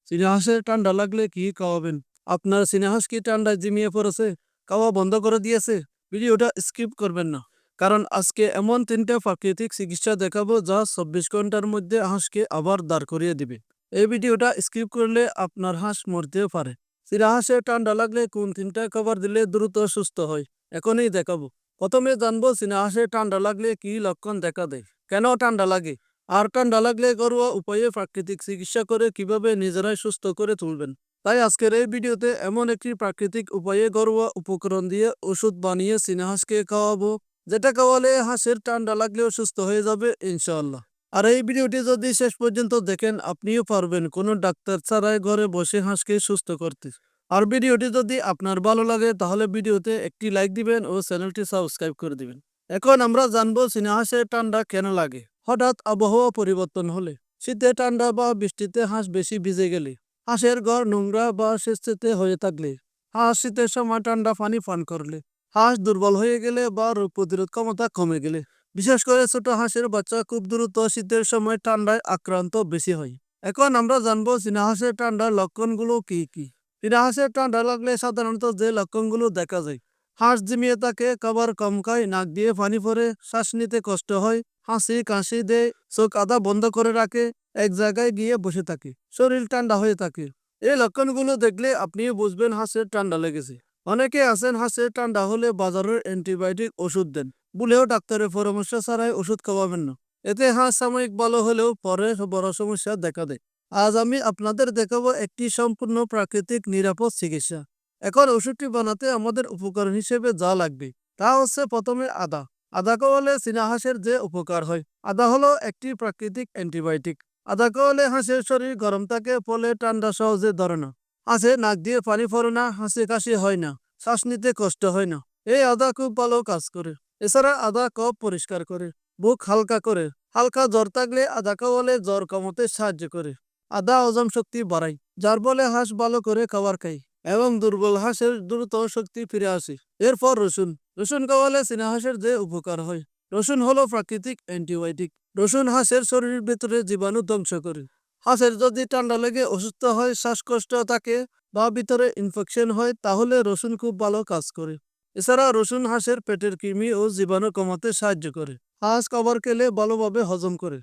চীনা হাঁসের ঠান্ডা লাগলে কি খাওয়াবেন? আপনার চীনা হাঁস কি ঠান্ডায় ঝিমিয়ে পড়েছে? খাওয়া বন্ধ করে দিয়েছে? ভিডিওটা স্কিপ করবেন না। কারণ আজকে এমন ৩টা প্রাকৃতিক চিকিৎসা দেখাবো যা ২৪ ঘন্টার মধ্যে হাঁসকে আবার দাঁড় করিয়ে দিবে। এই ভিডিওটা স্কিপ করলে আপনার হাঁস মরতেও পারে। চীনা হাঁসের ঠান্ডা লাগলে কোন ৩টা খাবার দিলে দ্রুত সুস্থ হয়? এখনই দেখাবো। প্রথমে জানবো চীনা হাঁসের ঠান্ডা লাগলে কি লক্ষণ দেখা দেয়, কেন ঠান্ডা লাগে, আর ঠান্ডা লাগলে ঘরোয়া উপায়ে প্রাকৃতিক চিকিৎসা করে কিভাবে নিজেরাই সুস্থ করে তুলবেন। তাই আজকের এই ভিডিওতে এমন একটি প্রাকৃতিক উপায়ে ঘরোয়া উপকরণ দিয়ে ওষুধ বানিয়ে চীনা হাঁসকে খাওয়াবো, যেটা খাওয়ালে হাঁসের ঠান্ডা লাগলেও সুস্থ হয়ে যাবে ইনশাআল্লাহ। আর এই ভিডিওটি যদি শেষ পর্যন্ত দেখেন আপনিও পারবেন কোনো ডাক্তার ছাড়াই ঘরে বসে হাঁসকে সুস্থ করতে। আর ভিডিওটি যদি আপনার ভালো লাগে তাহলে ভিডিওতে একটি লাইক দিবেন ও চ্যানেলটি সাবস্ক্রাইব করে দিবেন। এখন আমরা জানবো চীনা হাঁসের ঠান্ডা কেন লাগে। হঠাৎ আবহাওয়া পরিবর্তন হলে, শীতে ঠান্ডা বা বৃষ্টিতে হাঁস বেশি ভিজে গেলে, হাঁসের ঘর নোংরা বা স্যাঁতসেঁতে হয়ে থাকলে, হাঁস শীতের সময় ঠান্ডা পানি পান করলে, হাঁস দুর্বল হয়ে গেলে বা রোগ প্রতিরোধ ক্ষমতা কমে গেলে, বিশেষ করে ছোট হাঁসের বাচ্চা খুব দ্রুত শীতের সময় ঠান্ডায় আক্রান্ত বেশি হয়। এখন আমরা জানবো চীনা হাঁসের ঠান্ডার লক্ষণগুলো কি কি। চীনা হাঁসের ঠান্ডা লাগলে সাধারণত যে লক্ষণগুলো দেখা যায়: হাঁস ঝিমিয়ে থাকে, খাবার কম খায়, নাক দিয়ে পানি পড়ে, শ্বাস নিতে কষ্ট হয়, হাসি কাশি দেয়, চোখ আধা বন্ধ করে রাখে, এক জায়গায় গিয়ে বসে থাকে, শরীর ঠান্ডা হয়ে থাকে। এই লক্ষণগুলো দেখলে আপনিও বুঝবেন হাঁসের ঠান্ডা লেগেছে। অনেকে আছেন হাঁসের ঠান্ডা হলে বাজারের অ্যান্টিবায়োটিক ওষুধ দেন, ভুলেও ডাক্তারের পরামর্শ ছাড়াই ওষুধ খাওয়াবেন না। এতে হাঁস সাময়িক ভালো হলেও পরে বড় সমস্যা দেখা দেয়। আজ আমি আপনাদের দেখাবো একটি সম্পূর্ণ প্রাকৃতিক নিরাপদ চিকিৎসা। এখন ওষুধটি বানাতে আমাদের উপকরণ হিসেবে যা লাগবে তা হচ্ছে প্রথমে আদা। আদা খাওয়ালে চীনা হাঁসের যে উপকার হয়। আদা হলো একটি প্রাকৃতিক অ্যান্টিবায়োটিক। আদা খাওয়ালে হাঁসের শরীর গরম থাকে, ফলে ঠান্ডা সহজে ধরে না। হাঁসের নাক দিয়ে পানি পড়ে না, হাসি কাশি হয় না, শ্বাস নিতে কষ্ট হয় না। এই আদা খুব ভালো কাজ করে। এছাড়া আদা কফ পরিষ্কার করে, বুক হালকা করে। হালকা জ্বর থাকলে আদা খাওয়ালে জ্বর কমাতে সাহায্য করে। আদা হজম শক্তি বাড়ায়, যার ফলে হাঁস ভালো করে খাবার খায় এবং দুর্বল হাঁসের দ্রুত শক্তি ফিরে আসে। এরপর রসুন। রসুন খাওয়ালে চীনা হাঁসের যে উপকার হয়। রসুন হলো প্রাকৃতিক অ্যান্টিবায়োটিক। রসুন হাঁসের শরীরের ভেতরে জীবাণু ধ্বংস করে। হাঁসের যদি ঠান্ডা লেগে অসুস্থ হয়, শ্বাসকষ্ট থাকে বা ভিতরে ইনফেকশন হয়, তাহলে রসুন খুব ভালো কাজ করে। এছাড়া রসুন হাঁসের পেটের কৃমি ও জীবাণু কমাতে সাহায্য করে। হাঁস খাবার খেলে ভালোভাবে হজম করে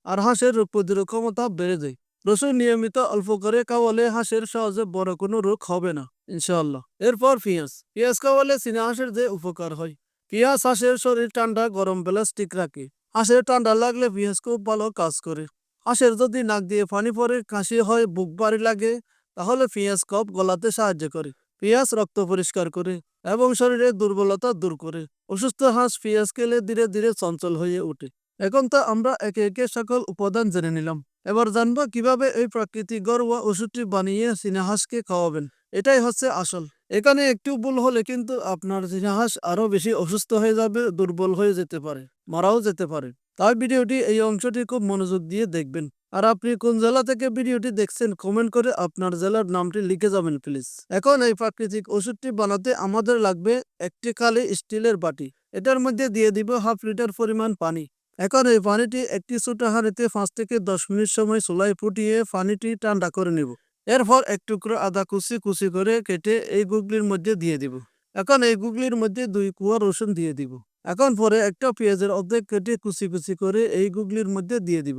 আর হাঁসের রোগ প্রতিরোধ ক্ষমতা বেড়ে যায়। রসুন নিয়মিত অল্প করে খাওয়ালে হাঁসের সহজে বড় কোনো রোগ হবে না ইনশাআল্লাহ। এরপর পেঁয়াজ। পেঁয়াজ খাওয়ালে চীনা হাঁসের যে উপকার হয়। পেঁয়াজ হাঁসের শরীর ঠান্ডা গরম ব্যালেন্স ঠিক রাখে। হাঁসের ঠান্ডা লাগলে পেঁয়াজ খুব ভালো কাজ করে। হাঁসের যদি নাক দিয়ে পানি পড়ে, কাশি হয়, বুক ভারী লাগে, তাহলে পেঁয়াজ কফ গলাতে সাহায্য করে। পেঁয়াজ রক্ত পরিষ্কার করে এবং শরীরের দুর্বলতা দূর করে। অসুস্থ হাঁস পেঁয়াজ খেলে ধীরে ধীরে চঞ্চল হয়ে ওঠে। এখন তো আমরা একে একে সকল উপাদান জেনে নিলাম। এবার জানবো কিভাবে এই প্রাকৃতিক ঘরোয়া ওষুধটি বানিয়ে চীনা হাঁসকে খাওয়াবেন। এটাই হচ্ছে আসল। এখানে একটু ভুল হলে কিন্তু আপনার চীনা হাঁস আরো বেশি অসুস্থ হয়ে যাবে, দুর্বল হয়ে যেতে পারে, মারাও যেতে পারে। তাই ভিডিওটি এই অংশটি খুব মনোযোগ দিয়ে দেখবেন। আর আপনি কোন জেলা থেকে ভিডিওটি দেখছেন কমেন্ট করে আপনার জেলার নামটি লিখে যাবেন প্লিজ। এখন এই প্রাকৃতিক ওষুধটি বানাতে আমাদের লাগবে একটি খালি স্টিলের বাটি। এটার মধ্যে দিয়ে দিব হাফ লিটার পরিমাণ পানি। এখন এই পানিটি একটি ছোট হাঁড়িতে 5 থেকে 10 মিনিট সময় চুলায় ফুটিয়ে পানিটি ঠান্ডা করে নেব। এরপর এক টুকরো আদা কুচি কুচি করে কেটে এই গুগলির মধ্যে দিয়ে দিব। এখন এই গুগলির মধ্যে 2 কোয়া রসুন দিয়ে দিব। এখন পরে একটা পেঁয়াজের অর্ধেক কেটে কুচি কুচি করে এই গুগলির মধ্যে দিয়ে দিব।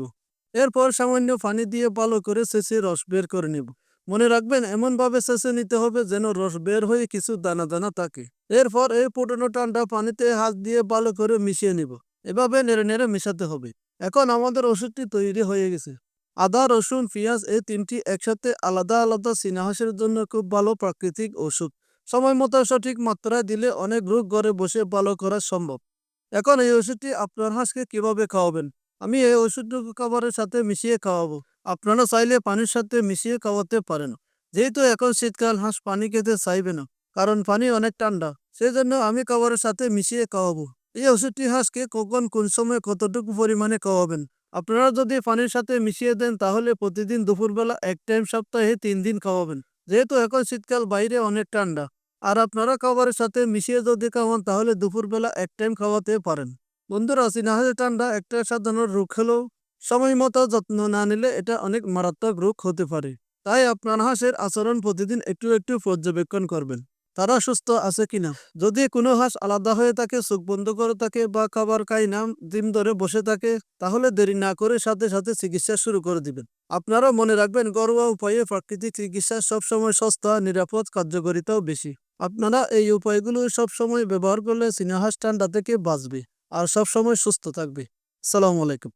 এরপর সামান্য পানি দিয়ে ভালো করে ছেঁচে রস বের করে নেব। মনে রাখবেন এমনভাবে ছেঁচে নিতে হবে যেন রস বের হয়ে কিছু দানা দানা থাকে। এরপর এই ফুটানো ঠান্ডা পানিতে হাত দিয়ে ভালো করে মিশিয়ে নেব। এভাবে নেড়ে নেড়ে মেশাতে হবে। এখন আমাদের ওষুধটি তৈরি হয়ে গেছে। আদা, রসুন, পেঁয়াজ এই তিনটি একসাথে আলাদা আলাদা চীনা হাঁসের জন্য খুব ভালো প্রাকৃতিক ওষুধ। সময় মতো সঠিক মাত্রায় দিলে অনেক রোগ ঘরে বসে ভালো করা সম্ভব। এখন এই ওষুধটি আপনার হাঁসকে কিভাবে খাওয়াবেন? আমি এই ওষুধটুকু খাবারের সাথে মিশিয়ে খাওয়াবো। আপনারা চাইলে পানির সাথে মিশিয়ে খাওয়াতে পারেন। যেহেতু এখন শীতকাল, হাঁস পানি খেতে চাইবে না, কারণ পানি অনেক ঠান্ডা। সেজন্য আমি খাবারের সাথে মিশিয়ে খাওয়াবো। এই ওষুধটি হাঁসকে কখন, কোন সময়, কতটুকু পরিমাণে খাওয়াবেন? আপনারা যদি পানির সাথে মিশিয়ে দেন তাহলে প্রতিদিন দুপুরবেলা এক টাইম, সপ্তাহে 3 দিন খাওয়াবেন। যেহেতু এখন শীতকাল, বাইরে অনেক ঠান্ডা। আর আপনারা খাবারের সাথে মিশিয়ে যদি খাওয়ান তাহলে দুপুরবেলা এক টাইম খাওয়াতে পারেন। বন্ধুরা, চীনা হাঁসের ঠান্ডা একটা সাধারণ রোগ হলেও সময় মতো যত্ন না নিলে এটা অনেক মারাত্মক রোগ হতে পারে। তাই আপনার হাঁসের আচরণ প্রতিদিন একটু একটু পর্যবেক্ষণ করবেন, তারা সুস্থ আছে কিনা। যদি কোনো হাঁস আলাদা হয়ে থাকে, চোখ বন্ধ করে থাকে বা খাবার খায় না, দিন ধরে বসে থাকে, তাহলে দেরি না করে সাথে সাথে চিকিৎসা শুরু করে দিবেন। আপনারা মনে রাখবেন, ঘরোয়া উপায়ে প্রাকৃতিক চিকিৎসা সবসময় সস্তা, নিরাপদ, কার্যকারিতাও বেশি। আপনারা এই উপায়গুলো সবসময় ব্যবহার করলে চীনা হাঁস ঠান্ডা থেকে বাঁচবে আর সবসময় সুস্থ থাকবে। সালাম আলাইকুম।